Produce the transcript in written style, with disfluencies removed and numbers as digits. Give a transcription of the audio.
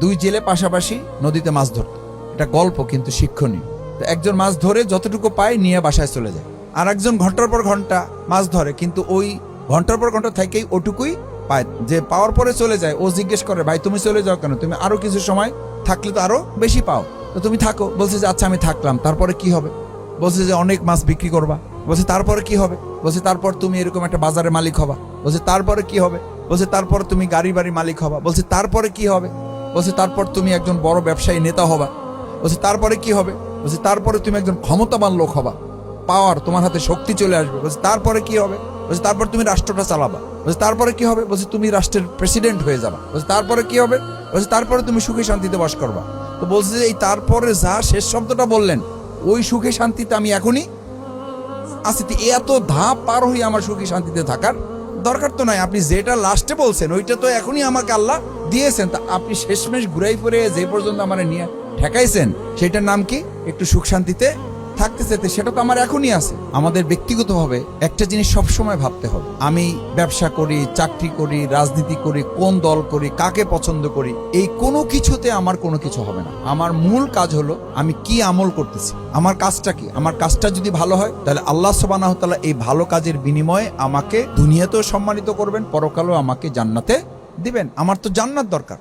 দুই জেলে পাশাপাশি নদীতে মাছ ধরত। এটা গল্প কিন্তু শিক্ষণীয়। তো একজন মাছ ধরে যতটুকু পায় নিয়ে বাসায় চলে যায়, আর একজন ঘন্টার পর ঘন্টা মাছ ধরে, কিন্তু ওই ঘন্টার পর ঘন্টা থেকেই ওটুকুই পায়। যে পাওয়ার পরে চলে যায়, ও জিজ্ঞেস করে, ভাই তুমি চলে যাও কেন, তুমি আরো কিছু সময় থাকলে তো আরো বেশি পাও, তো তুমি থাকো। বলছে যে আচ্ছা আমি থাকলাম, তারপরে কি হবে? বলছে যে অনেক মাছ বিক্রি করবা। বলছে তারপরে কি হবে? বলছে তারপর তুমি এরকম একটা বাজারের মালিক হবা। বলছে তারপরে কি হবে? বলছে তারপর তুমি গাড়ি বাড়ি মালিক হবা। বলছে তারপরে কি হবে? বলছে তারপর তুমি একজন বড় ব্যবসায়ী নেতা হবা। বলছে তারপরে কি হবে? বলছে তারপরে তুমি একজন ক্ষমতাবান লোক হবা, পাওয়ার তোমার হাতে শক্তি চলে আসবে। বলছে তারপরে কি হবে? বলছে তারপর তুমি রাষ্ট্রটা চালাবা। বলছে তারপরে কি হবে? বলছে তুমি রাষ্ট্রের প্রেসিডেন্ট হয়ে যাবা। বলছে তারপরে কি হবে? বলছে তারপরে তুমি সুখে শান্তিতে বাস করবা। তো বলছে যে এই তারপরে যা শেষ শব্দটা বললেন, ওই সুখে শান্তিতে আমি এখনই আছি। এত ধাপ পার হয়ে আমার সুখী শান্তিতে থাকার দরকার তো নাই। আপনি যেটা লাস্টে বলছেন ওইটা তো এখনই আমাকে আল্লাহ দিয়েছেন, তা আপনি শেষমেশ ঘুরাই ফিরে যে পর্যন্ত আমার নিয়ে ঠেকাইছেন সেটার নাম কি? একটু সুখ শান্তিতে থাকতে চাইতে, সেটা তো আমার এখনই আছে। আমাদের ব্যক্তিগতভাবে একটা জিনিস সবসময় ভাবতে হবে, আমি ব্যবসা করি, চাকরি করি, রাজনীতি করি, কোন দল করি, কাকে পছন্দ করি, এই কোনো কিছুতে আমার কোনো কিছু হবে না। আমার মূল কাজ হলো আমি কি আমল করতেছি, আমার কাজটা কি। আমার কাজটা যদি ভালো হয় তাহলে আল্লাহ সুবহানাহু ওয়া তাআলা এই ভালো কাজের বিনিময়ে আমাকে দুনিয়াতেও সম্মানিত করবেন, পরকালেও আমাকে জান্নাতে দিবেন। আমার তো জান্নাত দরকার।